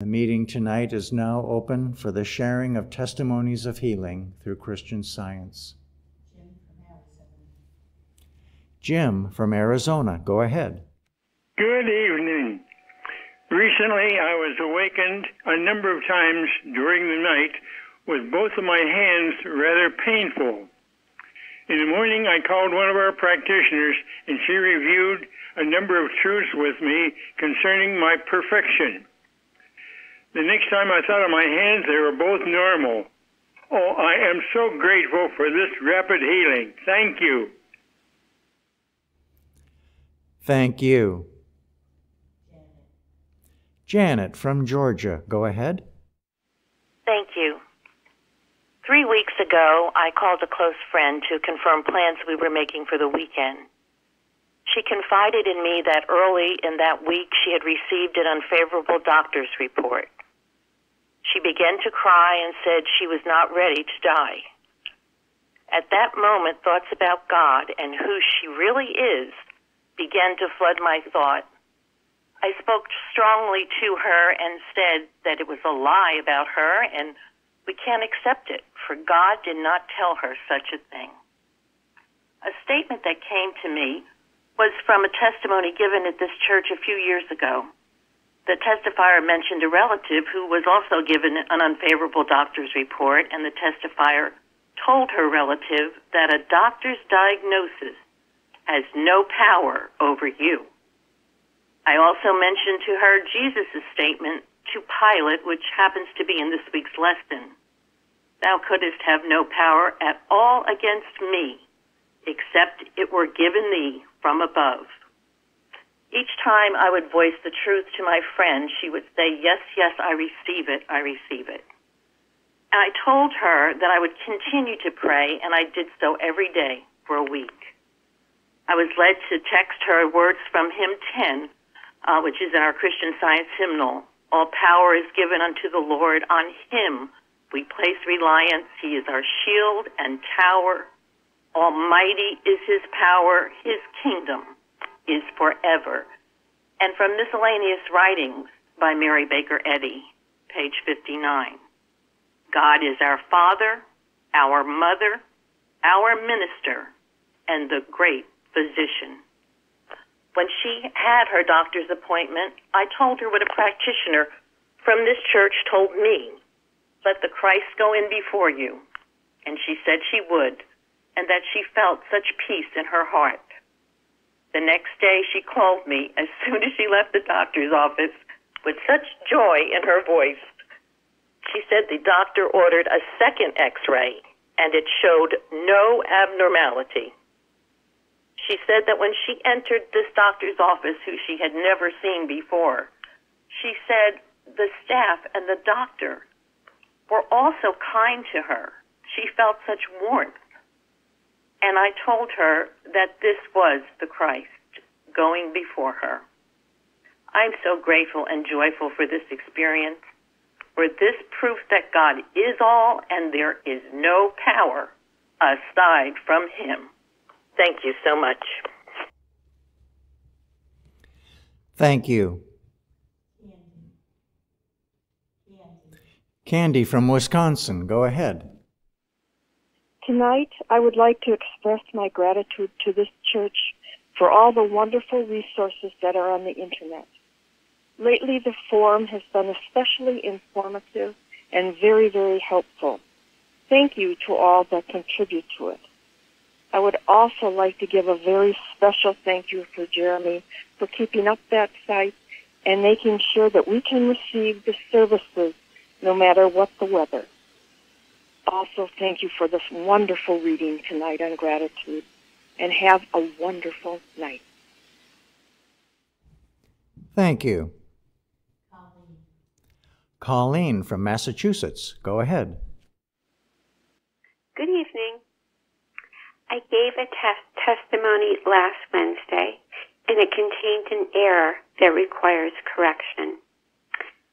The meeting tonight is now open for the sharing of testimonies of healing through Christian Science. Jim from Arizona, go ahead. Good evening. Recently, I was awakened a number of times during the night with both of my hands rather painful. In the morning, I called one of our practitioners, and she reviewed a number of truths with me concerning my perfection. The next time I thought of my hands, they were both normal. Oh, I am so grateful for this rapid healing. Thank you. Thank you. Janet from Georgia, go ahead. Thank you. 3 weeks ago, I called a close friend to confirm plans we were making for the weekend. She confided in me that early in that week she had received an unfavorable doctor's report. She began to cry and said she was not ready to die. At that moment, thoughts about God and who she really is began to flood my thought. I spoke strongly to her and said that it was a lie about her and we can't accept it, for God did not tell her such a thing. A statement that came to me was from a testimony given at this church a few years ago. The testifier mentioned a relative who was also given an unfavorable doctor's report, and the testifier told her relative that a doctor's diagnosis has no power over you. I also mentioned to her Jesus' statement to Pilate, which happens to be in this week's lesson. Thou couldst have no power at all against me, except it were given thee from above. Each time I would voice the truth to my friend, she would say, yes, yes, I receive it, I receive it. And I told her that I would continue to pray, and I did so every day for a week. I was led to text her words from hymn 10, which is in our Christian Science hymnal. All power is given unto the Lord. On him we place reliance. He is our shield and tower. Almighty is his power. His kingdom is forever. And from Miscellaneous Writings by Mary Baker Eddy, page 59. God is our Father, our Mother, our Minister, and the great Physician. When she had her doctor's appointment, I told her what a practitioner from this church told me. Let the Christ go in before you. And she said she would, and that she felt such peace in her heart. The next day she called me as soon as she left the doctor's office with such joy in her voice. She said the doctor ordered a second X-ray, and it showed no abnormality. She said that when she entered this doctor's office, who she had never seen before, she said the staff and the doctor were also kind to her. She felt such warmth. And I told her that this was the Christ going before her. I'm so grateful and joyful for this experience, for this proof that God is all and there is no power aside from him. Thank you so much. Thank you. Candy from Wisconsin, go ahead. Tonight, I would like to express my gratitude to this church for all the wonderful resources that are on the Internet. Lately, the forum has been especially informative and very, very helpful. Thank you to all that contribute to it. I would also like to give a very special thank you for Jeremy for keeping up that site and making sure that we can receive the services no matter what the weather. Also, thank you for this wonderful reading tonight on gratitude, and have a wonderful night. Thank you. Colleen from Massachusetts, go ahead. Good evening. I gave a testimony last Wednesday, and it contained an error that requires correction.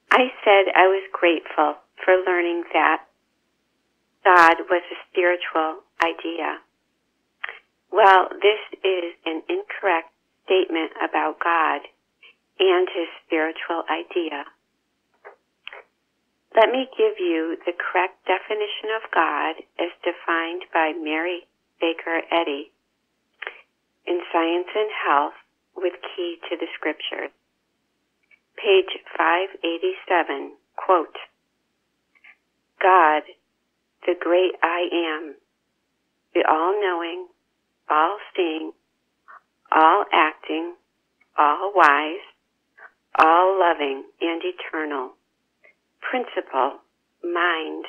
I said I was grateful for learning that God was a spiritual idea. Well, this is an incorrect statement about God and his spiritual idea. Let me give you the correct definition of God as defined by Mary Baker Eddy in Science and Health with Key to the Scriptures. Page 587, quote, God, the great I am, the all-knowing, all-seeing, all-acting, all-wise, all-loving and eternal, principle, mind,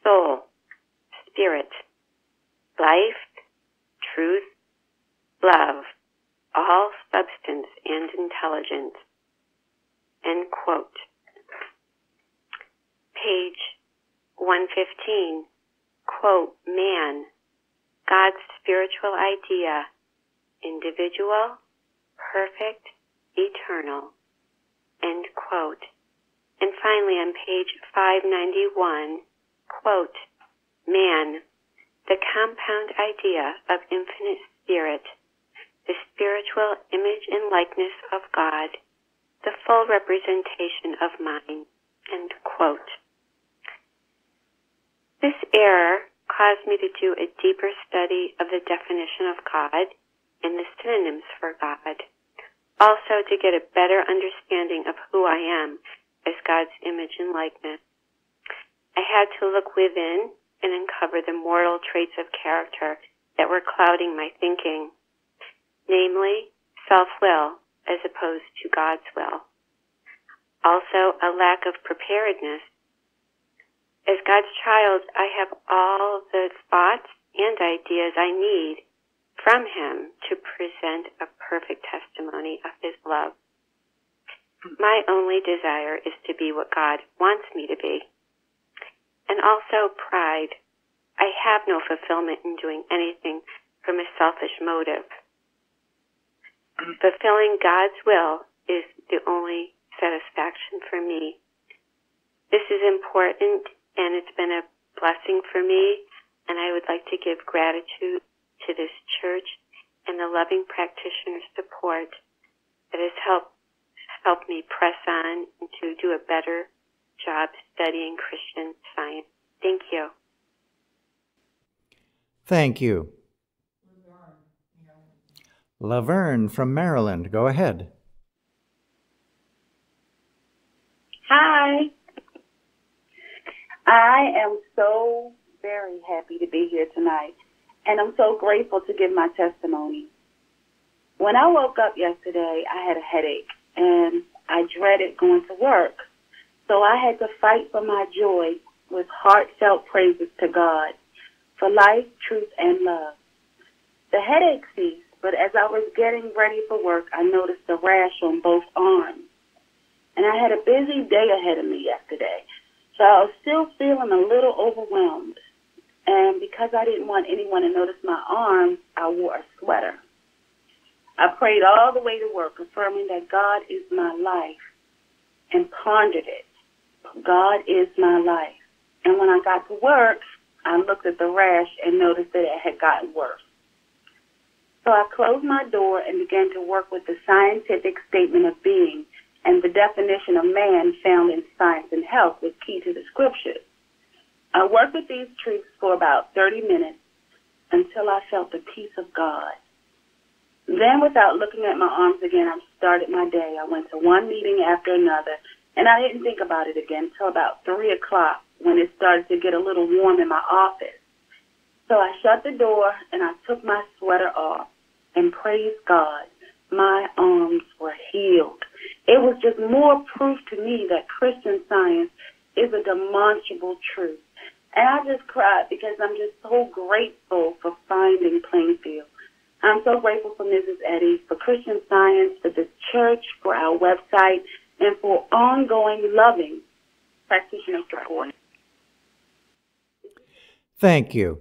soul, spirit, life, truth, love, all substance and intelligence. End quote. Page 115, quote, man, God's spiritual idea, individual, perfect, eternal, end quote. And finally on page 591, quote, man, the compound idea of infinite spirit, the spiritual image and likeness of God, the full representation of mind, end quote. This error caused me to do a deeper study of the definition of God and the synonyms for God, also to get a better understanding of who I am as God's image and likeness. I had to look within and uncover the mortal traits of character that were clouding my thinking, namely self-will as opposed to God's will. Also, a lack of preparedness. As God's child, I have all the thoughts and ideas I need from Him to present a perfect testimony of His love. My only desire is to be what God wants me to be. And also pride. I have no fulfillment in doing anything from a selfish motive. Fulfilling God's will is the only satisfaction for me. This is important, and it's been a blessing for me, and I would like to give gratitude to this church and the loving practitioner support that has helped me press on and to do a better job studying Christian Science. Thank you. Thank you. Laverne from Maryland, go ahead. Hi. I am so very happy to be here tonight, and I'm so grateful to give my testimony. When I woke up yesterday, I had a headache, and I dreaded going to work. So I had to fight for my joy with heartfelt praises to God for life, truth, and love. The headache ceased, but as I was getting ready for work, I noticed a rash on both arms. And I had a busy day ahead of me yesterday, so I was still feeling a little overwhelmed. And because I didn't want anyone to notice my arms, I wore a sweater. I prayed all the way to work, affirming that God is my life, and pondered it. God is my life. And when I got to work, I looked at the rash and noticed that it had gotten worse. So I closed my door and began to work with the scientific statement of being and the definition of man found in Science and Health with Key to the Scriptures. I worked with these truths for about 30 minutes until I felt the peace of God. Then, without looking at my arms again, I started my day. I went to one meeting after another, and I didn't think about it again until about 3 o'clock when it started to get a little warm in my office. So I shut the door, and I took my sweater off, and praise God, my arms were healed. It was just more proof to me that Christian Science is a demonstrable truth. And I just cried because I'm just so grateful for finding Plainfield. I'm so grateful for Mrs. Eddy, for Christian Science, for this church, for our website, and for ongoing loving practitioner support. Thank you.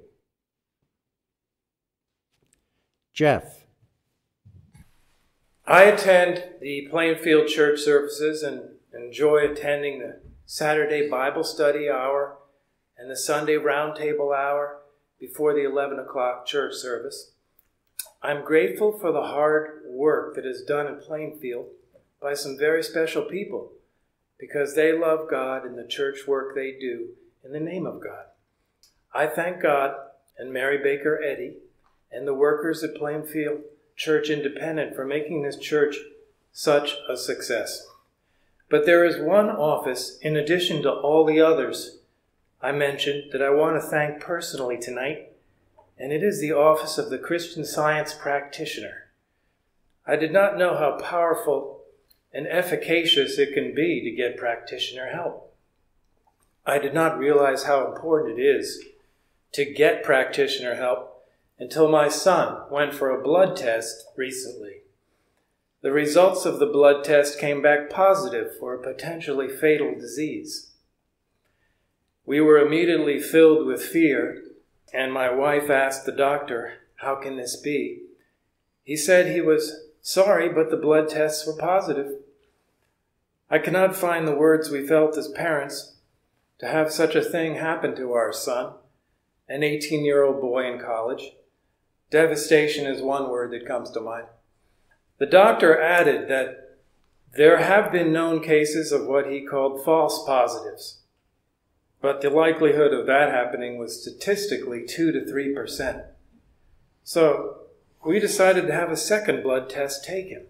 Jeff. I attend the Plainfield Church services and enjoy attending the Saturday Bible study hour and the Sunday roundtable hour before the 11 o'clock church service. I'm grateful for the hard work that is done in Plainfield by some very special people, because they love God and the church work they do in the name of God. I thank God and Mary Baker Eddy and the workers at Plainfield Church Independent for making this church such a success. But there is one office, in addition to all the others I mentioned, that I want to thank personally tonight, and it is the office of the Christian Science practitioner. I did not know how powerful and efficacious it can be to get practitioner help. I did not realize how important it is to get practitioner help until my son went for a blood test recently. The results of the blood test came back positive for a potentially fatal disease. We were immediately filled with fear, and my wife asked the doctor, "How can this be?" He said he was sorry, but the blood tests were positive. I cannot find the words we felt as parents to have such a thing happen to our son, an 18-year-old boy in college. Devastation is one word that comes to mind. The doctor added that there have been known cases of what he called false positives, but the likelihood of that happening was statistically 2 to 3%. So we decided to have a second blood test taken.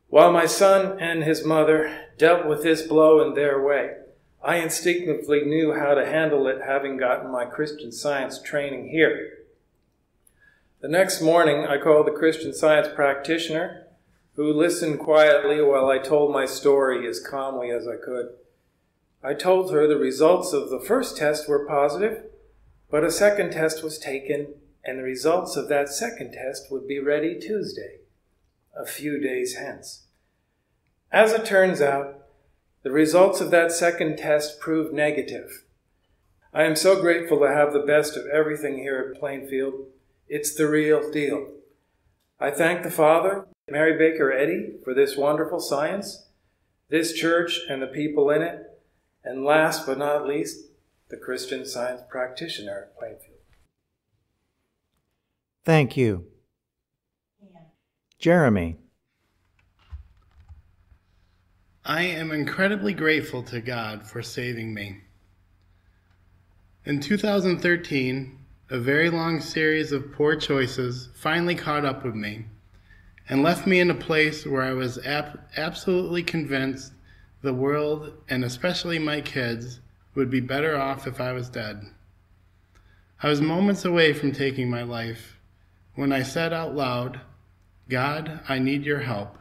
While my son and his mother dealt with this blow in their way, I instinctively knew how to handle it, having gotten my Christian Science training here. The next morning, I called the Christian Science practitioner, who listened quietly while I told my story as calmly as I could. I told her the results of the first test were positive, but a second test was taken, and the results of that second test would be ready Tuesday, a few days hence. As it turns out, the results of that second test proved negative. I am so grateful to have the best of everything here at Plainfield. It's the real deal. I thank the Father, Mary Baker Eddy, for this wonderful science, this church and the people in it, and last but not least, the Christian Science practitioner at Plainfield. Thank you. Jeremy. I am incredibly grateful to God for saving me. In 2013, a very long series of poor choices finally caught up with me and left me in a place where I was absolutely convinced the world, and especially my kids, would be better off if I was dead. I was moments away from taking my life when I said out loud, "God, I need your help."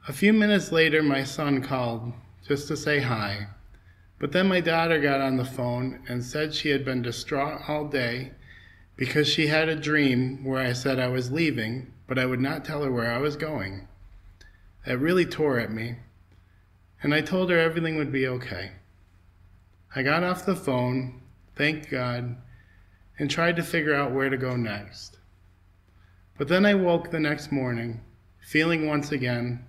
A few minutes later, my son called just to say hi. But then my daughter got on the phone and said she had been distraught all day because she had a dream where I said I was leaving, but I would not tell her where I was going. It really tore at me, and I told her everything would be okay. I got off the phone, thanked God, and tried to figure out where to go next. But then I woke the next morning, feeling once again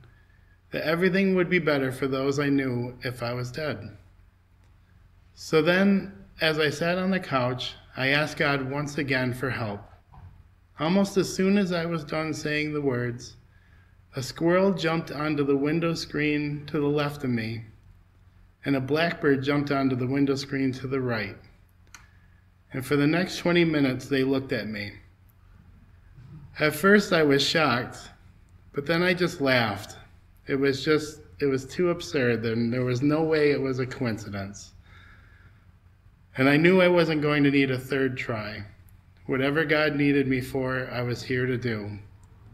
that everything would be better for those I knew if I was dead. So then, as I sat on the couch, I asked God once again for help. Almost as soon as I was done saying the words, a squirrel jumped onto the window screen to the left of me, and a blackbird jumped onto the window screen to the right. And for the next 20 minutes, they looked at me. At first, I was shocked, but then I just laughed. It was too absurd, and there was no way it was a coincidence. And I knew I wasn't going to need a third try. Whatever God needed me for, I was here to do.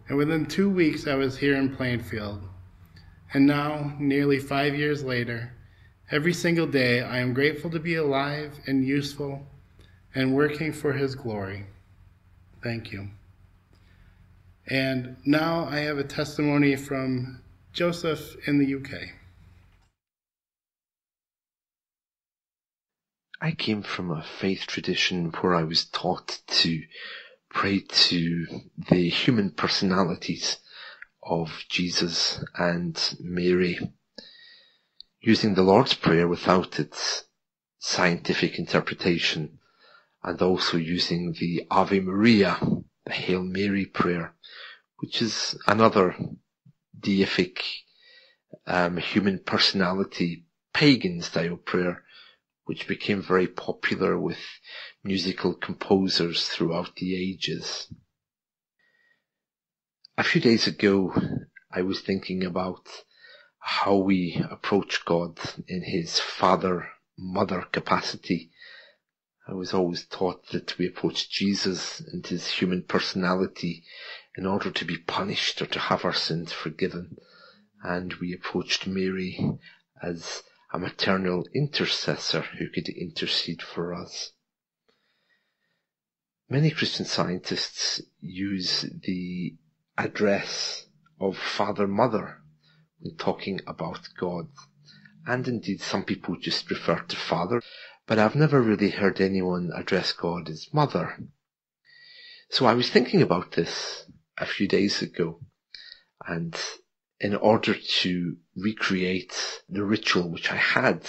And within 2 weeks, I was here in Plainfield. And now, nearly 5 years later, every single day, I am grateful to be alive and useful and working for His glory. Thank you. And now I have a testimony from Joseph in the UK. I came from a faith tradition where I was taught to pray to the human personalities of Jesus and Mary, using the Lord's Prayer without its scientific interpretation, and also using the Ave Maria, the Hail Mary prayer, which is another deific human personality, pagan-style prayer, which became very popular with musical composers throughout the ages. A few days ago, I was thinking about how we approach God in his father-mother capacity. I was always taught that we approach Jesus and his human personality in order to be punished or to have our sins forgiven. And we approached Mary as a maternal intercessor who could intercede for us. Many Christian scientists use the address of father-mother when talking about God. And indeed, some people just refer to father, but I've never really heard anyone address God as mother. So I was thinking about this a few days ago, and in order to recreate the ritual which I had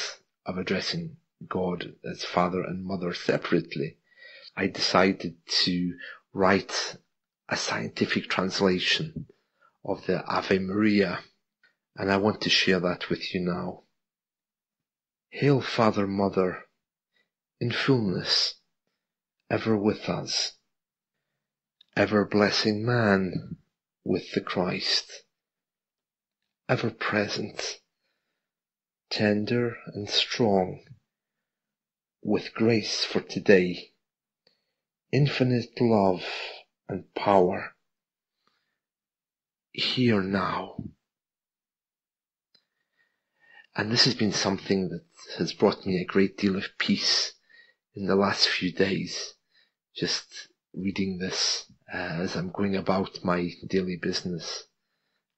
of addressing God as father and mother separately, I decided to write a scientific translation of the Ave Maria, and I want to share that with you now. Hail, Father, Mother, in fullness, ever with us, ever blessing man with the Christ, ever present, tender and strong, with grace for today, infinite love and power, here now. And this has been something that has brought me a great deal of peace in the last few days, just reading this as I'm going about my daily business.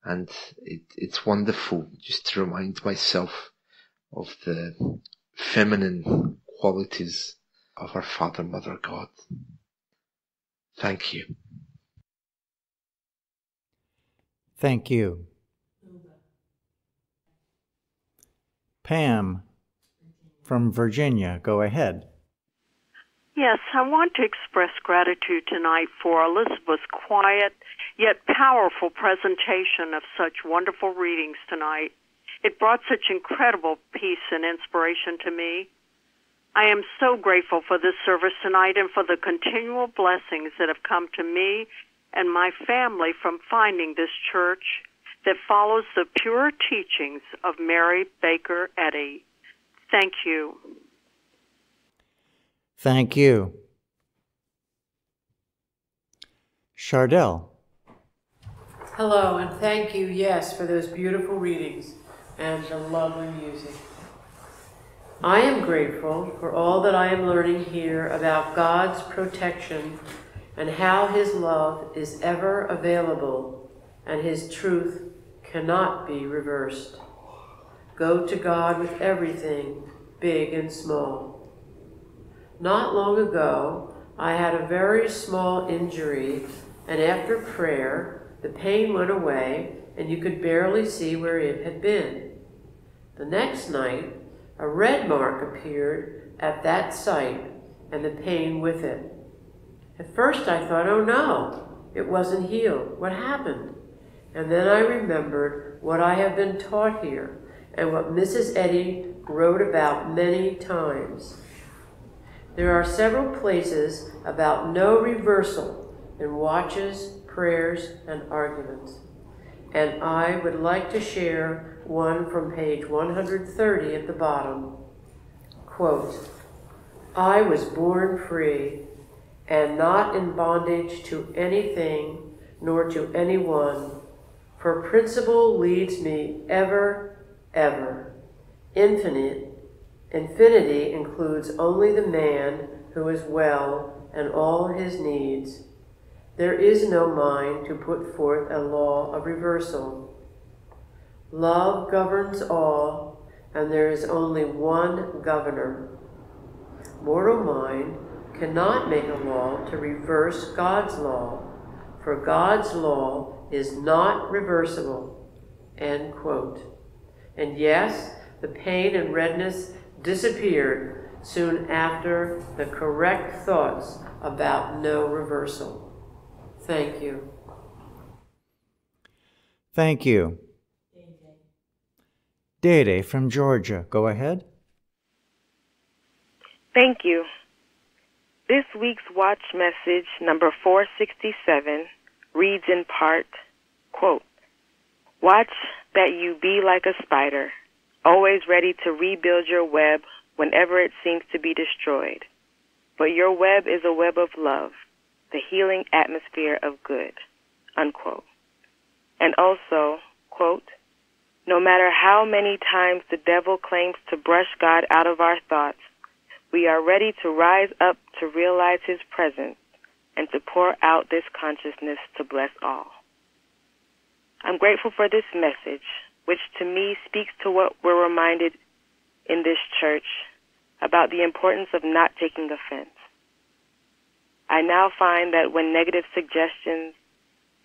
And it's wonderful just to remind myself of the feminine qualities of our Father, Mother, God. Thank you. Thank you. Pam from Virginia, go ahead. Yes, I want to express gratitude tonight for Elizabeth's quiet yet powerful presentation of such wonderful readings tonight. It brought such incredible peace and inspiration to me. I am so grateful for this service tonight and for the continual blessings that have come to me and my family from finding this church that follows the pure teachings of Mary Baker Eddy. Thank you. Thank you. Chardell. Hello, and thank you, yes, for those beautiful readings and the lovely music. I am grateful for all that I am learning here about God's protection and how his love is ever available and his truth cannot be reversed. Go to God with everything, big and small. Not long ago, I had a very small injury, and after prayer, the pain went away and you could barely see where it had been. The next night, a red mark appeared at that site and the pain with it. At first I thought, oh no, it wasn't healed. What happened? And then I remembered what I have been taught here and what Mrs. Eddy wrote about many times. There are several places about no reversal in watches, prayers, and arguments. And I would like to share one from page 130 at the bottom. Quote, I was born free and not in bondage to anything nor to anyone, for principle leads me ever, ever. Infinity includes only the man who is well and all his needs. There is no mind to put forth a law of reversal. Love governs all, and there is only one governor. Mortal mind cannot make a law to reverse God's law, for God's law is not reversible. End quote. And yes, the pain and redness disappeared soon after the correct thoughts about no reversal. Thank you. Thank you. Dede from Georgia, go ahead. Thank you. This week's watch message, number 467, reads in part, quote, "Watch that you be like a spider, always ready to rebuild your web whenever it seems to be destroyed. But your web is a web of love, the healing atmosphere of good," unquote. And also, quote, "No matter how many times the devil claims to brush God out of our thoughts, we are ready to rise up to realize his presence and to pour out this consciousness to bless all." I'm grateful for this message, which to me speaks to what we're reminded in this church about the importance of not taking offense. I now find that when negative suggestions,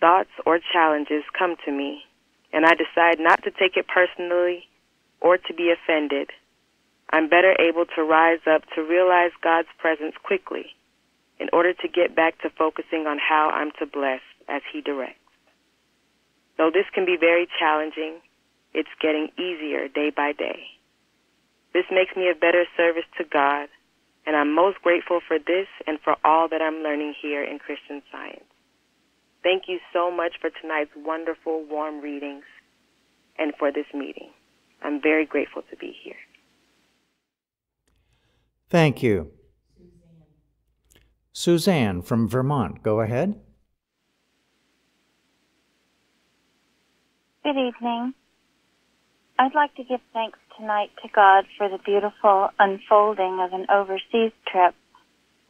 thoughts, or challenges come to me, and I decide not to take it personally or to be offended, I'm better able to rise up to realize God's presence quickly in order to get back to focusing on how I'm to bless as He directs. Though this can be very challenging, it's getting easier day by day. This makes me a better service to God, and I'm most grateful for this and for all that I'm learning here in Christian Science. Thank you so much for tonight's wonderful, warm readings and for this meeting. I'm very grateful to be here. Thank you. Suzanne from Vermont, go ahead. Good evening. I'd like to give thanks tonight to God for the beautiful unfolding of an overseas trip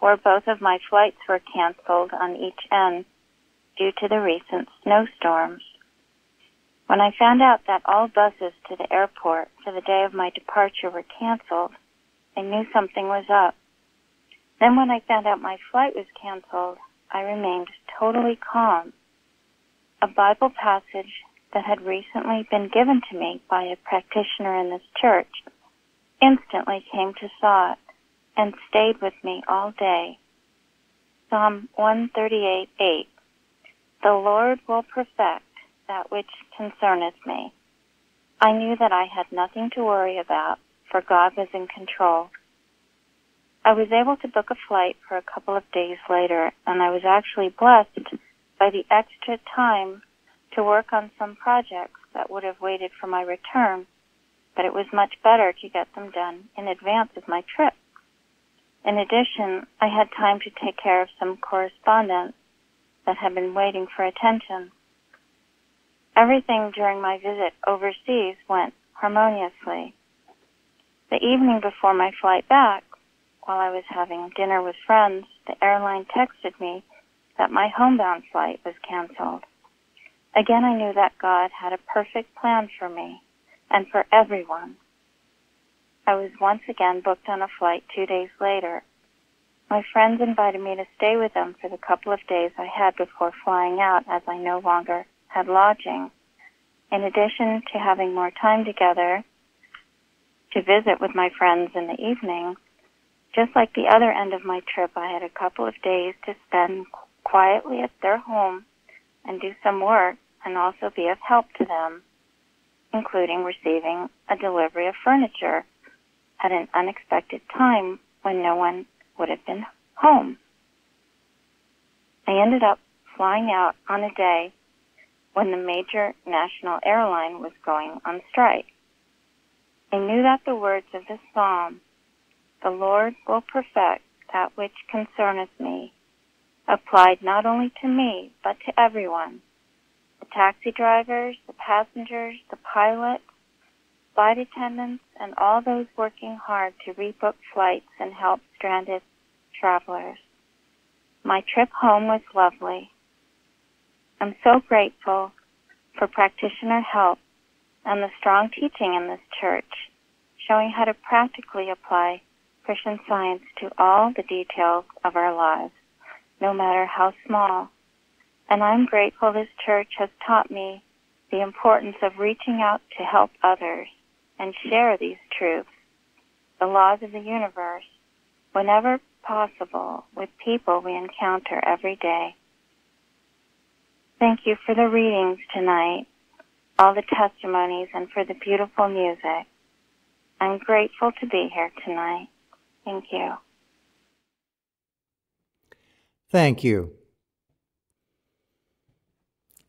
where both of my flights were canceled on each end due to the recent snowstorms. When I found out that all buses to the airport for the day of my departure were canceled, I knew something was up. Then when I found out my flight was canceled, I remained totally calm. A Bible passage that had recently been given to me by a practitioner in this church instantly came to thought and stayed with me all day. Psalm 138:8. "The Lord will perfect that which concerneth me." I knew that I had nothing to worry about, for God was in control. I was able to book a flight for a couple of days later, and I was actually blessed by the extra time to work on some projects that would have waited for my return, but it was much better to get them done in advance of my trip. In addition, I had time to take care of some correspondence that had been waiting for attention. Everything during my visit overseas went harmoniously. The evening before my flight back, while I was having dinner with friends, the airline texted me that my homebound flight was canceled. Again, I knew that God had a perfect plan for me and for everyone. I was once again booked on a flight 2 days later. My friends invited me to stay with them for the couple of days I had before flying out, as I no longer had lodging. In addition to having more time together to visit with my friends in the evening, just like the other end of my trip, I had a couple of days to spend quietly at their home and do some work and also be of help to them, including receiving a delivery of furniture at an unexpected time when no one would have been home. I ended up flying out on a day when the major national airline was going on strike. I knew that the words of the psalm, "The Lord will perfect that which concerneth me," applied not only to me, but to everyone. The taxi drivers, the passengers, the pilots, flight attendants, and all those working hard to rebook flights and help stranded travelers. My trip home was lovely. I'm so grateful for practitioner help and the strong teaching in this church, showing how to practically apply Christian Science to all the details of our lives, no matter how small. And I'm grateful this church has taught me the importance of reaching out to help others and share these truths, the laws of the universe, whenever possible with people we encounter every day. Thank you for the readings tonight. all the testimonies, and for the beautiful music. I'm grateful to be here tonight. Thank you. Thank you.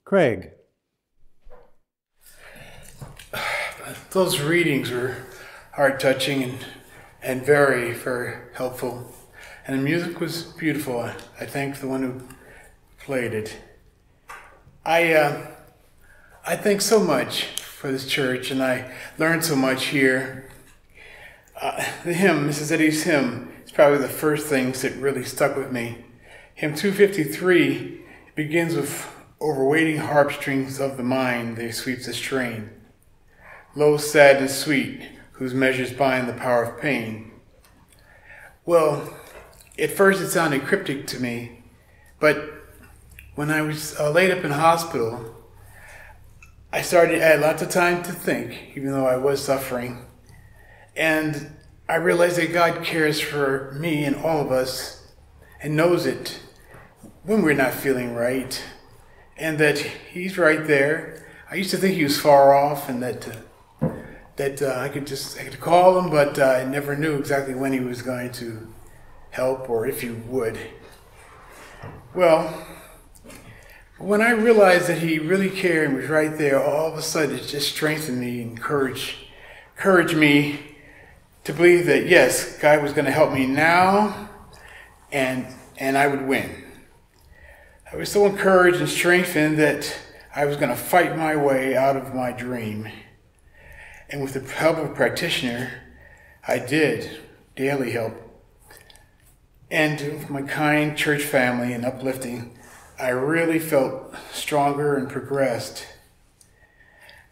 Craig. Those readings were heart-touching and very, very helpful. And the music was beautiful. I thank the one who played it. I thank so much for this church, and I learned so much here. The hymn, Mrs. Eddy's hymn, is probably the first things that really stuck with me. Hymn 253 begins with overweighting harpstrings of the mind, they sweep the strain. Low, sad, and sweet, whose measures bind the power of pain. Well, at first it sounded cryptic to me, but when I was laid up in hospital, I had lots of time to think, even though I was suffering. And I realized that God cares for me and all of us and knows it when we're not feeling right, and that He's right there. I used to think He was far off and that I could call Him, but I never knew exactly when He was going to help or if He would. Well, when I realized that He really cared and was right there, all of a sudden it just strengthened me and encouraged me to believe that, yes, God was going to help me now, and I would win. I was so encouraged and strengthened that I was going to fight my way out of my dream. And with the help of a practitioner, I did daily help. And with my kind church family and uplifting, I really felt stronger and progressed.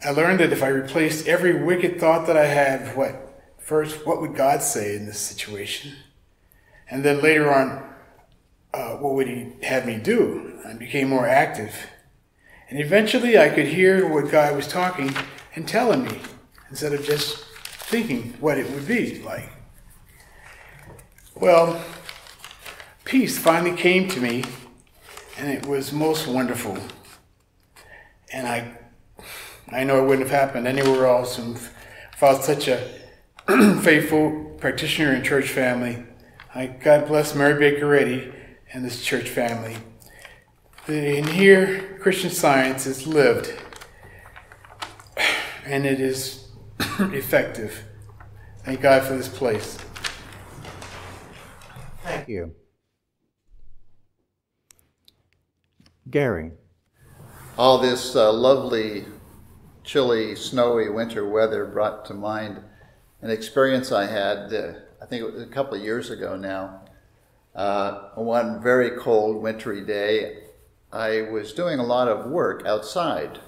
I learned that if I replaced every wicked thought that I had with what would God say in this situation? And then later on, what would He have me do? I became more active. And eventually I could hear what God was talking and telling me, instead of just thinking what it would be like. Well, peace finally came to me, and it was most wonderful. And I know it wouldn't have happened anywhere else without such a faithful practitioner and church family. God bless Mary Baker Eddy and this church family. In here, Christian Science is lived, and it is effective. Thank God for this place. Thank you. Gary. All this lovely, chilly, snowy winter weather brought to mind an experience I had, I think it was a couple of years ago now. One very cold, wintry day, I was doing a lot of work outside,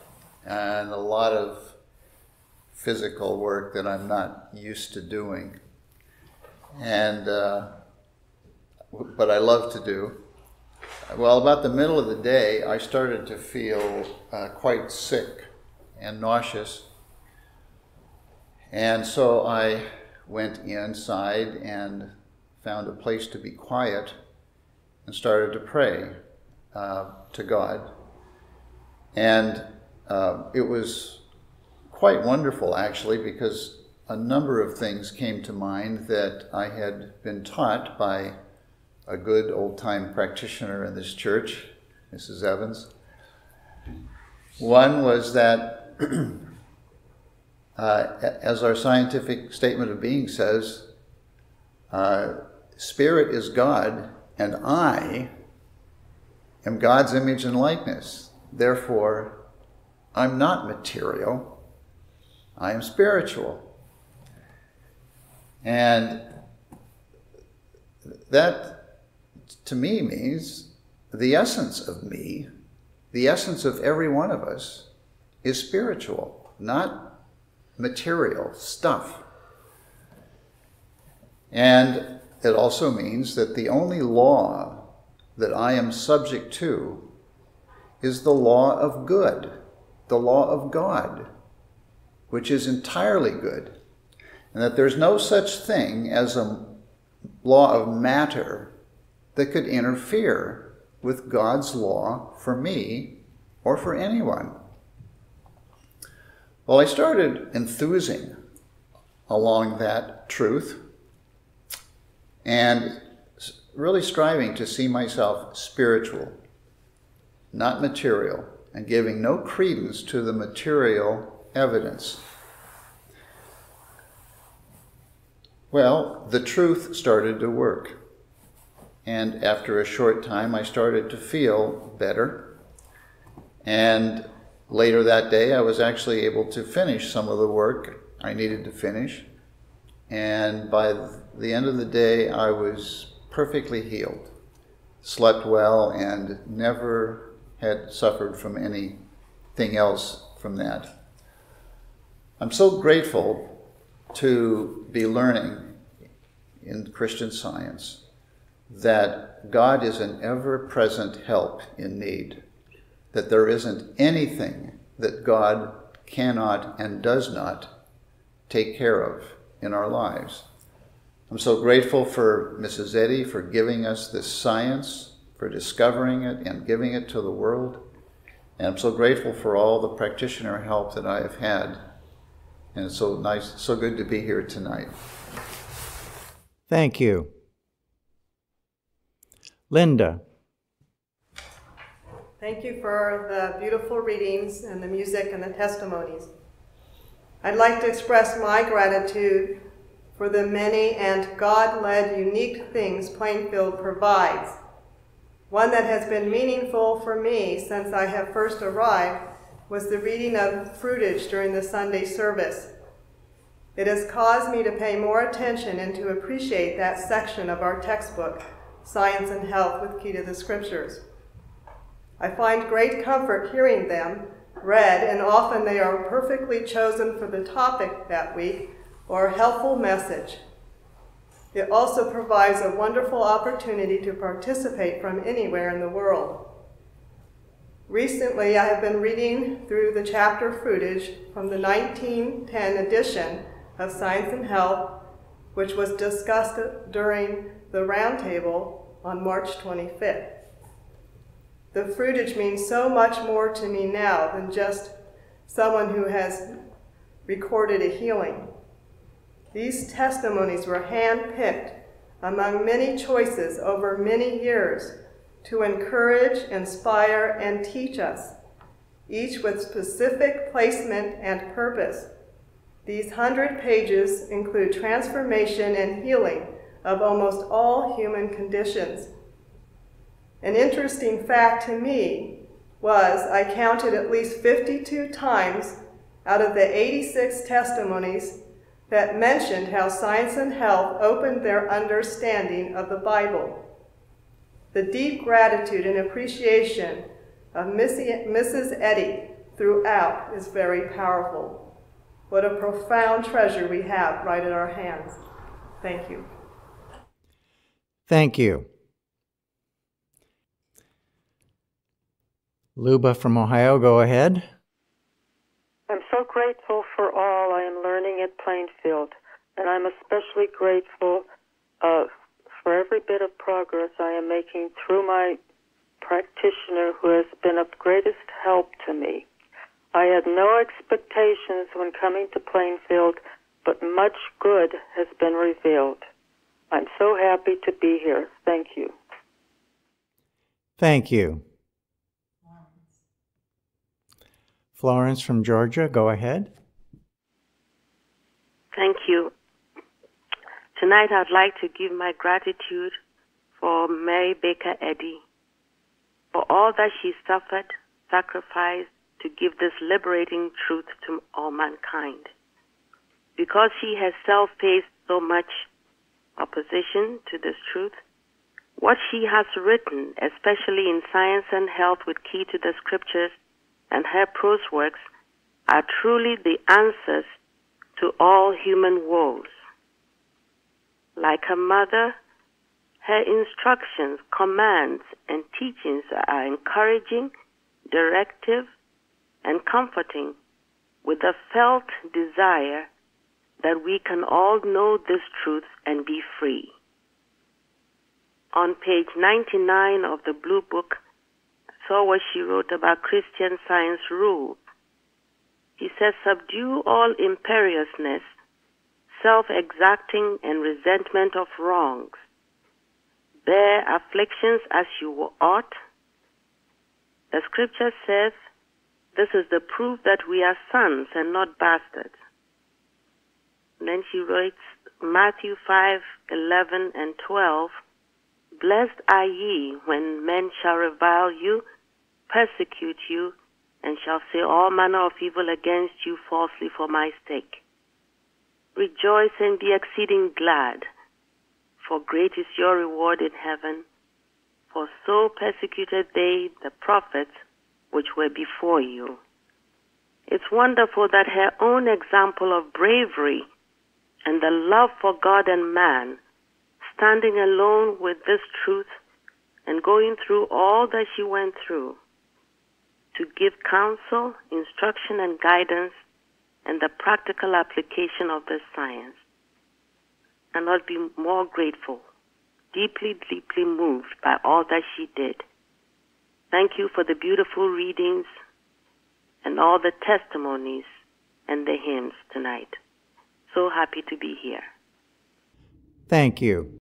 and a lot of physical work that I'm not used to doing, and but I love to do. Well, about the middle of the day, I started to feel quite sick and nauseous, and so I went inside and found a place to be quiet and started to pray to God. And it was quite wonderful, actually, because a number of things came to mind that I had been taught by a good old-time practitioner in this church, Mrs. Evans. One was that, as our scientific statement of being says, Spirit is God, and I am God's image and likeness. Therefore, I'm not material, I am spiritual. And that, to me, means the essence of me, the essence of every one of us, is spiritual, not material stuff. And it also means that the only law that I am subject to is the law of good, the law of God, which is entirely good, and that there's no such thing as a law of matter that could interfere with God's law for me or for anyone. Well, I started enthusing along that truth and really striving to see myself spiritual, not material, and giving no credence to the material evidence. Well, the truth started to work. And after a short time, I started to feel better. And later that day, I was actually able to finish some of the work I needed to finish. And by the end of the day, I was perfectly healed, slept well, and never had suffered from anything else from that. I'm so grateful to be learning in Christian Science that God is an ever-present help in need, that there isn't anything that God cannot and does not take care of in our lives. I'm so grateful for Mrs. Eddy for giving us this science, for discovering it and giving it to the world. And I'm so grateful for all the practitioner help that I have had. And it's so nice, so good to be here tonight. Thank you. Linda. Thank you for the beautiful readings and the music and the testimonies. I'd like to express my gratitude for the many and God-led unique things Plainfield provides. One that has been meaningful for me since I have first arrived was the reading of fruitage during the Sunday service. It has caused me to pay more attention and to appreciate that section of our textbook, Science and Health with Key to the Scriptures. I find great comfort hearing them read, and often they are perfectly chosen for the topic that week or a helpful message. It also provides a wonderful opportunity to participate from anywhere in the world. Recently, I have been reading through the chapter Fruitage from the 1910 edition of Science and Health, which was discussed during the roundtable on March 25th. The fruitage means so much more to me now than just someone who has recorded a healing. These testimonies were hand-picked among many choices over many years to encourage, inspire, and teach us, each with specific placement and purpose. These 100 pages include transformation and healing of almost all human conditions. An interesting fact to me was I counted at least 52 times out of the 86 testimonies that mentioned how Science and Health opened their understanding of the Bible. The deep gratitude and appreciation of Mrs. Eddy throughout is very powerful. What a profound treasure we have right in our hands. Thank you. Thank you. Luba from Ohio, go ahead. I'm so grateful for all I am learning at Plainfield, and I'm especially grateful for every bit of progress I am making through my practitioner who has been of greatest help to me. I had no expectations when coming to Plainfield, but much good has been revealed. I'm so happy to be here. Thank you. Thank you. Florence from Georgia, go ahead. Thank you. Tonight I'd like to give my gratitude for Mary Baker Eddy, for all that she suffered, sacrificed to give this liberating truth to all mankind. Because she herself faced so much opposition to this truth, what she has written, especially in Science and Health with Key to the Scriptures, and her prose works are truly the answers to all human woes. Like her mother, her instructions, commands, and teachings are encouraging, directive, and comforting, with a felt desire that we can all know this truth and be free. On page 99 of the Blue Book, saw what she wrote about Christian Science rules. He says, subdue all imperiousness, self-exacting and resentment of wrongs. Bear afflictions as you ought. The scripture says, this is the proof that we are sons and not bastards. And then she writes Matthew 5:11 and 12, blessed are ye when men shall revile you, persecute you, and shall say all manner of evil against you falsely for my sake. Rejoice and be exceeding glad, for great is your reward in heaven. For so persecuted they the prophets which were before you. It's wonderful that her own example of bravery and the love for God and man, standing alone with this truth and going through all that she went through, to give counsel, instruction, and guidance, and the practical application of this science. And not be more grateful, deeply, deeply moved by all that she did. Thank you for the beautiful readings and all the testimonies and the hymns tonight. So happy to be here. Thank you.